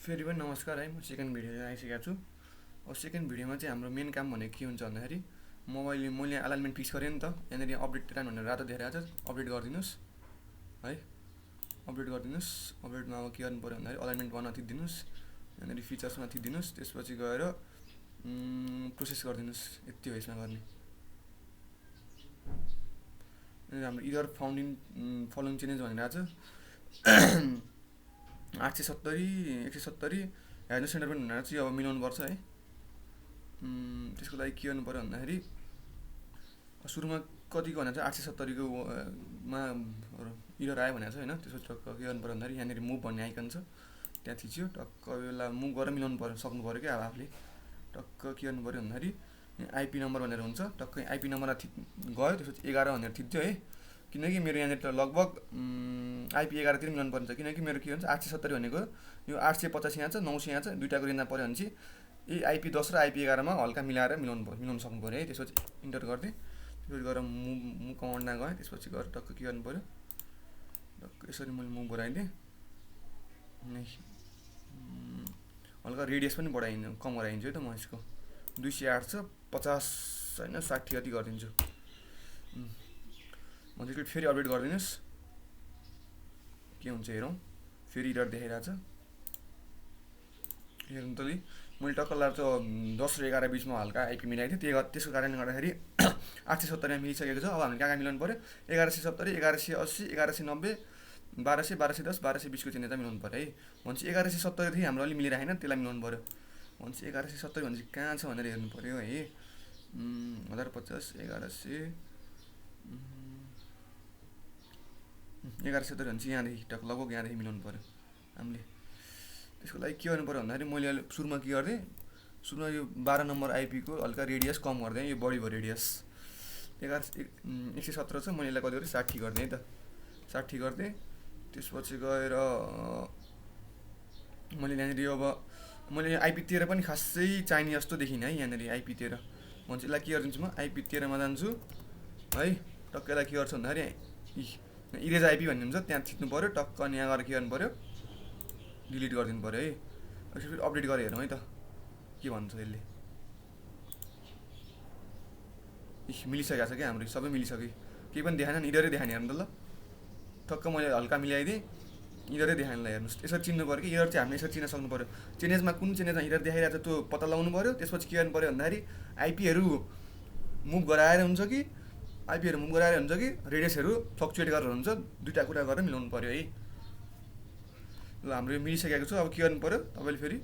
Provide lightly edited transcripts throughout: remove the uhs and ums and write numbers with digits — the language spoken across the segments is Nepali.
फेरि पनि नमस्कार है, म सेकेन्ड भिडियो लिएर आइसकेको छु। अब सेकेन्ड भिडियोमा चाहिँ हाम्रो मेन काम भनेको के हुन्छ भन्दाखेरि मैले अलाइनमेन्ट फिक्स गरेँ नि त, यहाँनिर अपडेट रान भनेर रातो देखाइरहेको छ, अपडेट गरिदिनुहोस् है, अपडेट गरिदिनुहोस्। अपडेटमा अब के गर्नु पऱ्यो भन्दाखेरि अलाइनमेन्ट 1 मा थिचिदिनुहोस्, यहाँनिर फिचर्समा थिचिदिनुहोस्, त्यसपछि गएर प्रोसेस गरिदिनुहोस्। यति हो यसमा गर्ने। हाम्रो error found in following changes भनेर आएको छ 870 170 हेर्नु सेन्टर पनि भनेर चाहिँ अब मिलाउनु पर्छ है। त्यसको लागि के गर्नु पर्यो भन्दाखेरि सुरुमा कतिको भनेर चाहिँ 870 को मा इरर आयो भनेको छ होइन। त्यसपछि टक्क के गर्नु पर्यो भन्दाखेरि यहाँनिर मुभ भन्ने आइकन छ, त्यहाँ थिच्यो, टक्क बेला मुभ गरेर मिलाउनु पर्यो, सक्नु पर्यो क्या अब आफूले। टक्क के गर्नु पर्यो भन्दाखेरि आइपी नम्बर भनेर हुन्छ, टक्क आइपी नम्बरमा गयो, त्यसपछि 11 भनेर थिच्यो है। किनकि मेरो यहाँनिर त लगभग आइपी 11 तिर मिलाउनु पर्छ, किनकि मेरो के भन्छ 870 भनेको यो 885 यहाँ छ, 900 यहाँ छ, दुईटाको रेन्जमा पऱ्यो भने चाहिँ यही आइपी 10 र आइपी 11 मा हल्का मिलाएर मिलाउनु सक्नु पऱ्यो है। त्यसपछि इन्टर गरिदिएँ, त्यसपछि गएर मुभ कमान्डमा गएँ, त्यसपछि गएर टक्क के गर्नु पऱ्यो, टक्क यसरी मैले मुभ गराइदिएँ, हल्का रेडियस पनि कम गराइदिन्छु है त म यसको। 208 छ, 50 होइन 60 जति गरिदिन्छु। मैले फेरि अपडेट गरिदिनुहोस्, के हुन्छ हेरौँ। फेरि इरर देखाइरहेको छ, हेर्नु त। मैले टक्क लाएर चाहिँ 10 र 11 बिचमा हल्का आइपी मिलाएको थिएँ, त्यसको कारणले गर्दाखेरि 870 मा मिलिसकेको छ। अब हामीले कहाँ मिलाउनु पऱ्यो, 1170 1180 1190 1200 1210 1220 को चाहिँ मिलाउनु पऱ्यो है। भनेपछि 1170 थियो हाम्रो अलि मिलिरहेन, त्यसलाई मिलाउनु पऱ्यो। भनेपछि 1170 भनेपछि कहाँ छ भनेर हेर्नु पऱ्यो है। 1050 1100 1170 भनेपछि यहाँदेखि टक्क लगभग यहाँदेखि मिलाउनु पऱ्यो हामीले। त्यसको लागि के गर्नु पऱ्यो भन्दाखेरि मैले अहिले सुरुमा के गरिदिएँ, सुरुमा यो 12 नम्बर आइपी को हल्का रेडियस कम गरिदिएँ, यो बढी भयो रेडियस। 117 छ, मैले यसलाई कति गरेँ 60 गरिदिएँ है त, 60 गरिदिएँ। त्यसपछि गएर मैले यहाँनिर अब मैले आइपी 13 पनि खासै चाहिने जस्तो देखिनँ है। यहाँनिर आइपी 13 भन्छ, यसलाई के गरिदिन्छु म, आइपी 13 मा जान्छु है। टक्क यसलाई के गर्छु भन्दाखेरि इरेज आइपी भन्ने हुन्छ, त्यहाँ थिच्नु पऱ्यो टक्क, अनि यहाँ गएर के गर्नु पऱ्यो, डिलिट गरिदिनु पऱ्यो है। फेरि अपडेट गरेर हेरौँ है त के भन्छ यसले। मिलिसकेको छ क्या हाम्रो, सबै मिलिसक्यो, केही पनि देखाएन, इररै देखाएन। हेर्नु त ल, टक्क मैले हल्का मिलाइदिएँ, इररै देखाएन। ल हेर्नुहोस्, यसरी चिन्नु पऱ्यो कि इरर चाहिँ हामीले यसरी चिन्न सक्नु पऱ्यो। चेन्जेसमा कुन चेन्जेसमा इरर देखाइरहेको छ त्यो पत्ता लगाउनु पऱ्यो। त्यसपछि के गर्नु पऱ्यो भन्दाखेरि आइपीहरू मुभ गराएर हुन्छ कि आइपीहरू मुभ गराएर हुन्छ कि रेडियसहरू फ्लक्चुएट गरेर हुन्छ, दुईवटा कुरा गरेर मिलाउनु पऱ्यो है। ल हाम्रो यो मिलिसकेको छ। अब के गर्नु पऱ्यो तपाईँले फेरि,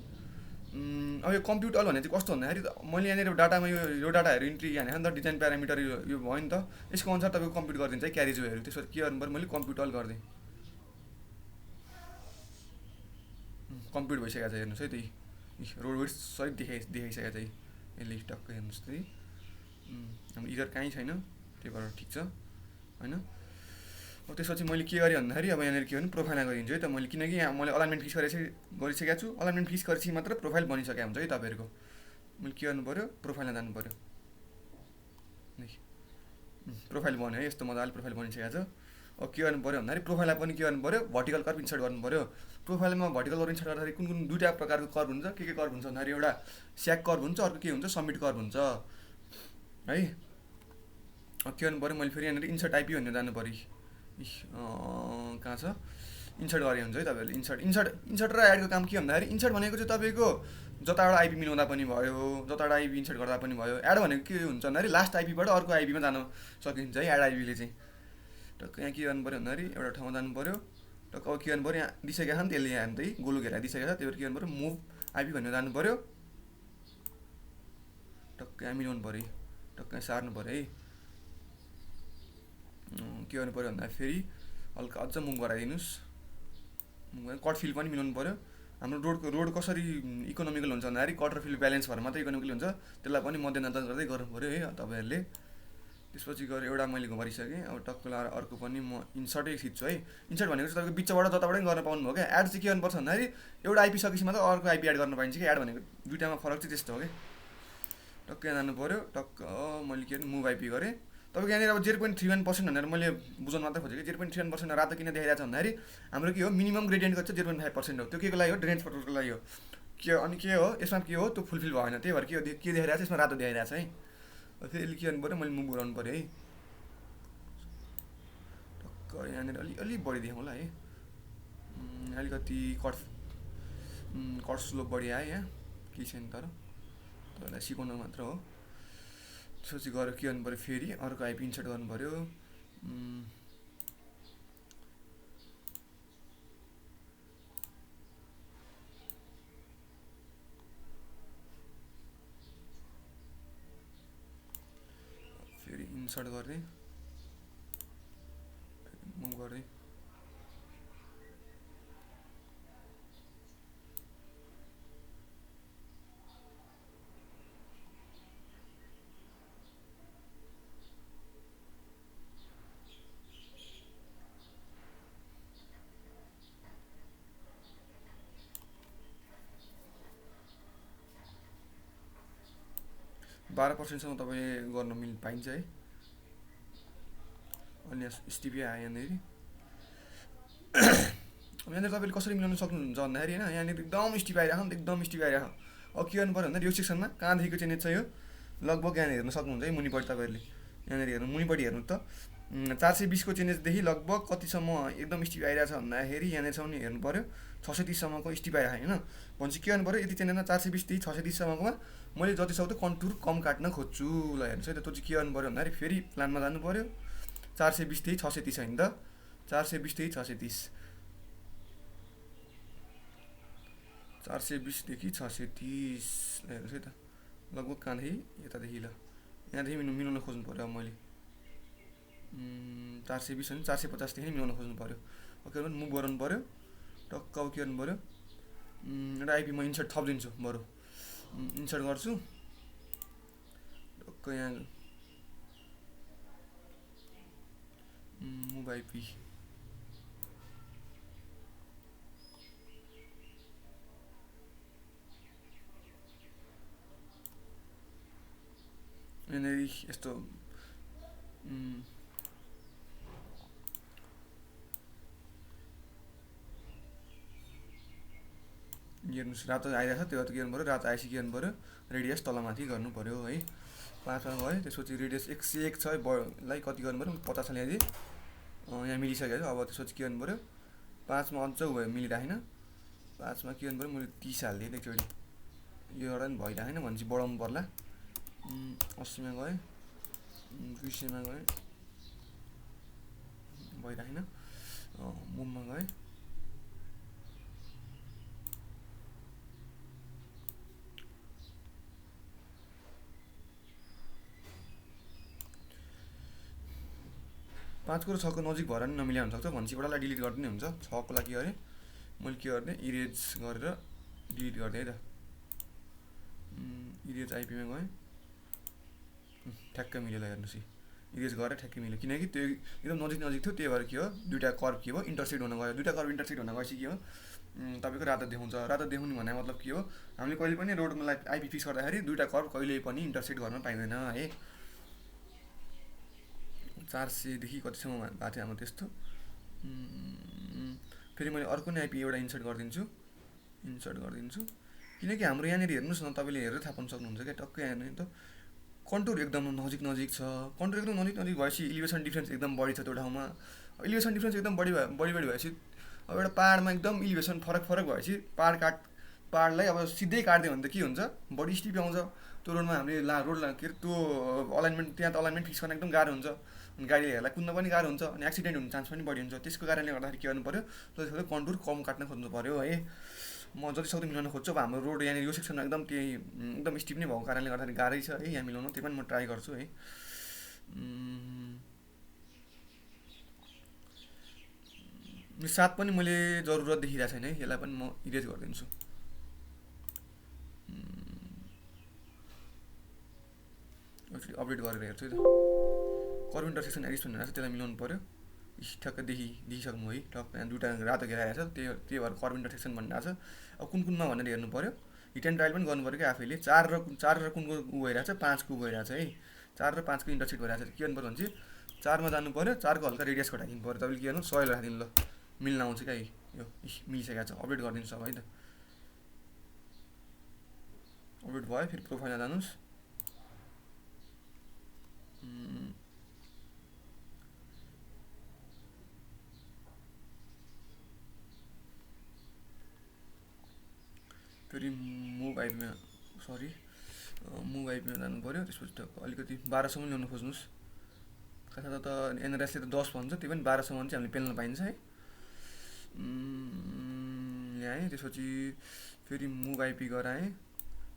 अब यो कम्प्युट अल भन्ने चाहिँ कस्तो भन्दाखेरि मैले यहाँनिर डाटामा यो डाटाहरू इन्ट्री हाने नि त, डिजाइन प्यारामिटर यो भयो नि त, यसको अनुसार तपाईँको कम्प्युट गरिदिन्छ है क्यारेज वेहरू। त्यसपछि के गर्नु पऱ्यो, मैले कम्प्युट अल गरिदिएँ, कम्प्युट भइसकेको छ हेर्नुहोस् है। त्यही रोड वेट सहित देखाइसकेको छ यसले, टक्क हेर्नुहोस् त्यही। हाम्रो इरर कहीँ छैन, त्यही भएर ठिक छ होइन। अब त्यसपछि मैले के गरेँ भन्दाखेरि अब यहाँनिर के भने प्रोफाइलमा गरिदिन्छु है त मैले, किनकि यहाँ मैले अलाइनमेन्ट फिक्स गरिसकेको छु। अलाइनमेन्ट फिक्स गरेपछि मात्र प्रोफाइल बनिसकेको हुन्छ है तपाईँहरूको। मैले के गर्नु पऱ्यो, प्रोफाइलमा जानु पऱ्यो, प्रोफाइल बन्यो है, यस्तो मजाले प्रोफाइल बनिसकेको छ। अब के गर्नु पऱ्यो भन्दाखेरि प्रोफाइलमा पनि के गर्नु पऱ्यो, भर्टिकल कर्भ इन्सर्ट गर्नु पऱ्यो। प्रोफाइलमा भर्टिकल कर्भ इन्सर्ट गर्दाखेरि कुन कुन दुईवटा प्रकारको कर्भ हुन्छ, के कर्भ हुन्छ भन्दाखेरि एउटा स्याक कर्भ हुन्छ, अर्को के हुन्छ सब्मिट कर्भ हुन्छ है। अब के गर्नु पऱ्यो, मैले फेरि यहाँनिर इन्सर्ट आइपी भनेर जानु पऱ्यो। कहाँ छ, इन्सर्ट गरे हुन्छ है तपाईँहरूले। इन्सर्ट र एडको काम के भन्दाखेरि इन्सर्ट भनेको चाहिँ तपाईँको जताबाट आइपी मिलाउँदा पनि भयो, जताबाट आइपी इन्सर्ट गर्दा पनि भयो। एड भनेको के हुन्छ भन्दाखेरि लास्ट आइपीबाट अर्को आइपीमा जान सकिन्छ है एड आइपीले चाहिँ। टक्क यहाँ के गर्नु पऱ्यो भन्दाखेरि एउटा ठाउँमा जानु पऱ्यो, टक्क अब के गर्नु पऱ्यो, यहाँ दिइसकेको छ नि त्यसले, यहाँ हेर्नु त गोलो घेरा दिइसकेको छ, त्यही भएर के गर्नु पऱ्यो मुभ आइपी भनेर जानु पऱ्यो, टक्क यहाँ मिलाउनु पऱ्यो, टक्क यहाँ सार्नु पऱ्यो है। के गर्नु पऱ्यो भन्दा फेरि हल्का अझ मुभ गराइदिनुहोस्, कट फिल पनि मिलाउनु पऱ्यो। हाम्रो रोड कसरी इकोनोमिकल हुन्छ भन्दाखेरि कट र फिल ब्यालेन्स भएर मात्रै इकोनोमिकल हुन्छ, त्यसलाई पनि मध्यनजर गर्दै गर्नु पऱ्यो है तपाईँहरूले। त्यसपछि गएर एउटा मैले गरिसकेँ, अब टक्क लगाएर अर्को पनि म इन्सर्टै खिच्छु है। इन्सर्ट भनेको चाहिँ तपाईँको बिचबाट जताबाटै गर्न पाउनुभयो क्या। एड चाहिँ के गर्नुपर्छ भन्दाखेरि एउटा आइपी सकेपछि मात्र अर्को आइपी एड गर्न पाइन्छ कि, एड भनेको दुईवटामा फरक चाहिँ त्यस्तो हो क्या। टक्क यहाँ जानु पऱ्यो, टक्क मैले के भने मुभ आइपी गरेँ, तपाईँको यहाँनिर अब 0.31% भनेर मैले बुझाउन मात्रै खोजेँ कि 0.31% रातो किन देखाइरहेको छ भन्दाखेरि हाम्रो के हो मिनिमम ग्रेडियन्टको चाहिँ 0.5% हो। त्यो के को लागि हो, ड्रेनेज प्रपोजलको लागि हो। के अनि के हो यसमा के हो त्यो फुलफिल भएन, त्यही भएर के देखाइरहेको छ यसमा रातो देखाइरहेको छ है। फेरि यसले के गर्नु पऱ्यो, मैले मुभ गराउनु पऱ्यो है। टक्क यहाँनिर अलि बढी देखाउँला है। अलिकति कट स्लोप बढी आयो यहाँ, केही छैन तर तपाईँलाई सिकाउनु मात्र हो। त्यसपछि गएर के गर्नु पऱ्यो, फेरि अर्को आइपी इन्सर्ट गर्नु पऱ्यो। फेरि इन्सर्ट गर्ने, मुभ गर्ने। बाह्र पर्सेन्टसम्म तपाईँले गर्न पाइन्छ है। अनि स्टिपी आयो यहाँनिर। यहाँनिर तपाईँले कसरी मिलाउन सक्नुहुन्छ भन्दाखेरि होइन, यहाँनिर एकदम स्टिप आइरहेको नि त, एकदम स्टिप आइरहेको। अब के गर्नु पऱ्यो भन्दाखेरि यो सेक्सनमा कहाँदेखिको चेन्ज छ यो लगभग यहाँ हेर्न सक्नुहुन्छ है, मुनिपट्टि तपाईँहरूले यहाँनिर हेर्नु, मुनिपट्टि हेर्नु त 420 को चेन्जेसदेखि लगभग कतिसम्म एकदम स्टिप आइरहेको छ भन्दाखेरि यहाँनिरसम्म नि हेर्नु पऱ्यो 630सम्मको स्टिप आइरहेको होइन। भनेपछि के गर्नु पऱ्यो, यति चेन्जेसमा 420देखि 630सम्मकोमा मैले जति सक्दो कन्टुर कम काट्न खोज्छु। ल हेर्नुहोस् है त, त्यो चाहिँ के गर्नु पऱ्यो भन्दाखेरि फेरि प्लानमा जानु पऱ्यो। 420देखि 630 होइन त, 420देखि 630, 420देखि 630 हेर्नुहोस् है त, लगभग कहाँदेखि यतादेखि। ल यहाँदेखि मिलाउन खोज्नु पऱ्यो। अब मैले 420 होइन 450देखि मिलाउन खोज्नु पऱ्यो। ओके मुभ गराउनु पऱ्यो टक्क। अब के गर्नु पऱ्यो, एउटा आइपी म इन्सर्ट थपिदिन्छु, बरु इन्सर्ट गर्छु टक्क यहाँ मुभ आइपी। यहाँनिर यस्तो हेर्नुहोस् रातो आइरहेको छ, त्यो के गर्नु पऱ्यो, रातो आइसी के गर्नु पऱ्यो, रेडियस तलमाथि गर्नु पऱ्यो है। 5मा गयो, त्यसपछि रेडियस 101 छ लाई कति गर्नु पऱ्यो, 50 ल्याइदिएँ। यहाँ मिलिसक्यो। अब त्यसपछि के गर्नु पऱ्यो, 5मा अझ मिलिरहेन। 5मा के गर्नु पऱ्यो, मैले 30 हालिदिएँ एकचोटि, यो एउटा पनि भइरहेन भनेपछि बढाउनु पर्ला। 80मा गएँ, 200मा गएँ, भइरहेन। मुभमा गएँ, पाँचको र 6को नजिक भएर नि नमिल्या हुनसक्छ भनेपछि एउटालाई डिलिट गरिदिने हुन्छ। 6को लागि गरे मैले के गर्ने, इरेज गरेर डिलिट गरिदिएँ है त। इरेज आइपीमा गएँ, ठ्याक्कै मिल्यो। ल हेर्नुहोस्, इरेज गरेर ठ्याक्कै मिल्यो, किनकि त्यो एकदम नजिक थियो। त्यही भएर के हो, दुईवटा कर्भ के हो इन्टरसेक्ट हुन गयो। दुईवटा कर्भ इन्टरसेक्ट हुन गएपछि के हो, तपाईँको रातो देखाउँछ। रातो देखाउनु भने मतलब के हो, हामीले कहिले पनि रोडमा आइपी फिक्स गर्दाखेरि दुईवटा कर्भ कहिले पनि इन्टरसेक्ट गर्न पाइँदैन है। 400देखि कतिसम्म भएको थियो हाम्रो त्यस्तो। फेरि मैले अर्को नै आइपी एउटा इन्सर्ट गरिदिन्छु, किनकि हाम्रो यहाँनिर हेर्नुहोस् न, तपाईँले हेरेर थाहा पाउन सक्नुहुन्छ क्या, टक्कै यहाँनिर त कन्टुर एकदम नजिक छ। कन्टुर एकदम नजिक भएपछि इलिभेसन डिफ्रेन्स एकदम बढी छ त्यो ठाउँमा। इलिभेसन डिफ्रेन्स एकदम बढी भएपछि अब एउटा पाहाडमा एकदम इलिभेसन फरक भएपछि पाहाडलाई अब सिधै काट्दियो भने त के हुन्छ, बढी स्टिप आउँछ। त्यो रोडमा हामीले रोड के अरे त्यो अलाइनमेन्ट, त्यहाँ त अलाइनमेन्ट फिक्स गर्न एकदम गाह्रो हुन्छ, अनि गाडीहरूलाई कुद्न पनि गाह्रो हुन्छ, अनि एक्सिडेन्ट हुने चान्स पनि बढी हुन्छ। त्यसको कारणले गर्दाखेरि के गर्नु पऱ्यो, जति सक्दो कन्टुर कम काट्न खोज्नु पऱ्यो है। म जति सक्दो मिलाउन खोज्छु। अब हाम्रो रोड यहाँनिर यो सेक्सनमा एकदम स्टिप नै भएको कारणले गर्दाखेरि गाह्रै छ है यहाँ मिलाउनु, त्यो पनि म ट्राई गर्छु है। 7 पनि मैले जरुरत देखिरहेको छैन है, यसलाई पनि म इरेज गरिदिन्छु। अपडेट गरेर हेर्छु है त। कर्भ इन्टरसेक्सन एडिसन भनेर त्यसलाई मिलाउनु पऱ्यो। ठ्याक्क देखिसक्नु है, टक्क यहाँ दुईवटा रातो घेराएको छ, त्यही भएर कर्भ इन्टरसेक्सन भनिरहेको छ। अब कुनमा भनेर हेर्नु पऱ्यो, हिट एन्ड ट्रायल पनि गर्नु पऱ्यो क्या आफैले। 4 र कुनको उ भइरहेको छ, 5को गइरहेको छ है। 4 र 5 को इन्टरसेक्ट भइरहेको छ। के गर्नु पर्यो भने चाहिँ 4 मा जानु पर्यो, 4 को हल्का रेडियस घटाइदिनु पर्यो। तपाईँले के गर्नु 100 राखिदिनु ल, मिल्न आउँछ क्या यो मिलिसकेको छ। अपडेट गरिदिनु सब है त। अपडेट भयो। फेरि प्रोफाइलमा जानुहोस्। फेरि मुभ आइपीमा मुभ आइपीमा जानु पर्यो। त्यसपछि त अलिकति 12 सम्म ल्याउन खोज्नुहोस्। खासमा त एनआरएसले त 10 भन्छ, त्यही पनि 12 सम्म चाहिँ हामीले पेल्न पाइन्छ है। ल्याएँ। त्यसपछि फेरि मुभ आइपी गराएँ,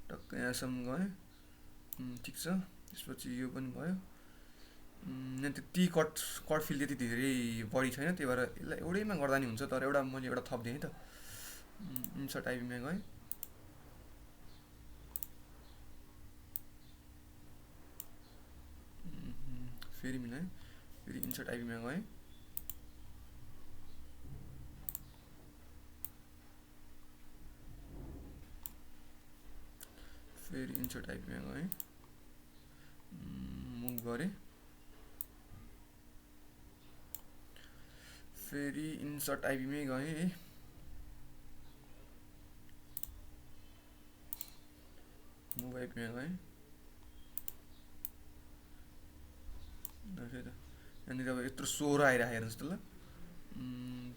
टक्क यहाँसम्म गएँ। ठिक छ। त्यसपछि यो पनि भयो। यहाँ त्यति कट फिल त्यति धेरै बढी छैन, त्यही भएर यसलाई एउटैमा गर्दा नि हुन्छ। तर मैले एउटा थपिदिएँ है त। इन्सर्ट आइपीमा गएँ। फेरि मिलाएँ। फेरि इन्सर्ट आइपीमा गएँ। फेरि इन्सर्ट आइपीमा गएँ, मुभ गरेँ। फेरि इन्सर्ट आइपीमै गएँ है। मुभ आइपीमा गएँ। यहाँनिर अब यत्रो 16 आइरहेको हेर्नुहोस् त ल।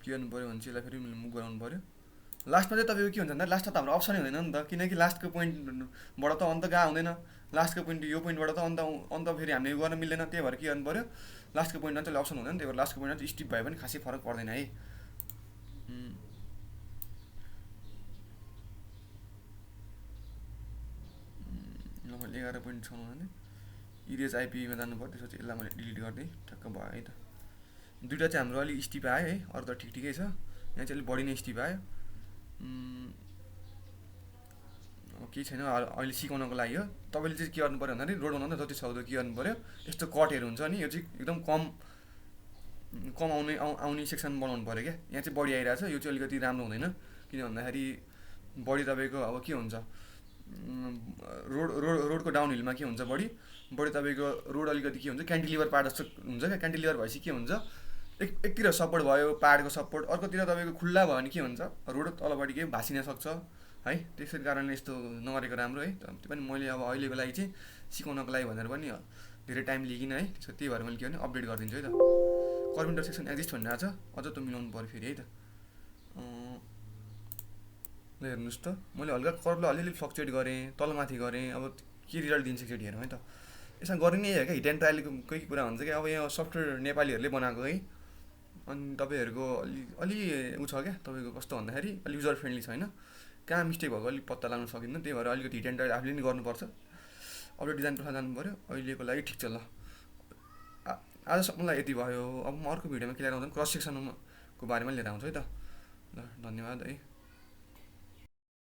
के गर्नु पऱ्यो भने चाहिँ यसलाई फेरि मुभ गराउनु पऱ्यो। लास्टमा चाहिँ तपाईँको के हुन्छ भन्दा लास्टमा त हाम्रो अप्सनै हुँदैन नि त, किनकि लास्टको पोइन्टबाट त अन्त गएको हुँदैन। लास्टको पोइन्ट यो पोइन्टबाट त अन्त फेरि हामीले गर्न मिल्दैन। त्यही भएर के गर्नु पऱ्यो, लास्टको पोइन्टमा चाहिँ अप्सन हुँदैन। त्यही भएर लास्टको पोइन्टमा चाहिँ स्टिप भए पनि खासै फरक पर्दैन है। मैले 11.56 इरेज आइपीमा जानु पर्यो। त्यसपछि यसलाई मैले डिलिट गरिदिएँ। ठ्याक्क भयो है त। दुइटा चाहिँ हाम्रो अलिक स्टिप आयो है, अरू त ठिकै छ। यहाँ चाहिँ अलिक बढी नै स्टिप आयो। केही छैन अहिले सिकाउनको लागि हो। तपाईँले चाहिँ के गर्नु पऱ्यो भन्दाखेरि रोड बनाउँदा जति सक्दो के गर्नु पऱ्यो, यस्तो कटहरू हुन्छ नि, यो चाहिँ एकदम कम आउने सेक्सन बनाउनु पऱ्यो क्या। यहाँ चाहिँ बढी आइरहेछ, यो चाहिँ अलिकति राम्रो हुँदैन। किन भन्दाखेरि बढी तपाईँको अब के हुन्छ, रोडको डाउन हिलमा के हुन्छ, बढी तपाईँको रोड अलिकति के हुन्छ, क्यान्टिलिभर पार्ट जस्तो हुन्छ क्या। क्यान्टिलिभर भएपछि के हुन्छ, एकतिर सपोर्ट भयो पाहाडको सपोर्ट, अर्कोतिर तपाईँको खुल्ला भयो भने के हुन्छ, रोड तलपट्टि के भासिन सक्छ है। त्यसै कारणले यस्तो नगरेको राम्रो है। त्यो पनि मैले अब अहिलेको लागि चाहिँ सिकाउनको लागि भनेर पनि धेरै टाइम लिइकिन है। त्यही भएर मैले के भने अपडेट गरिदिन्छु है त। कर्भिन्टर सेक्सन एक्जिस्ट भनिरहेको छ, अझ त मिलाउनु पऱ्यो फेरि है त। ल हेर्नुहोस् त, मैले हल्का कर्भलाई अलिअलि फ्लक्चुएट गरेँ, तलमाथि गरेँ। अब के रिजल्ट दिन्छ एकचोटि हेरौँ है त। यसमा गर्ने हो क्या, हिट एन्ड ट्रायलको कोही कुरा हुन्छ क्या। अब यहाँ सफ्टवेयर नेपालीहरूले बनाएको है, अनि तपाईँहरूको अलि उ छ क्या, तपाईँको कस्तो भन्दाखेरि अलिक युजर फ्रेन्डली छैन। कहाँ मिस्टेक भएको अलिक पत्ता लाग्न सकिन्न। त्यही भएर अलिकति हिट एन्ड ट्रायल आफूले नि गर्नुपर्छ। अपडेट डिजाइन प्रोफाइल जानु पऱ्यो। अहिलेको लागि ठिक छ ल। आजसम्मलाई यति भयो। अब म अर्को भिडियोमा के लिएर आउँछु, क्रस सेक्सनको बारेमा लिएर आउँछु है त। ल धन्यवाद है।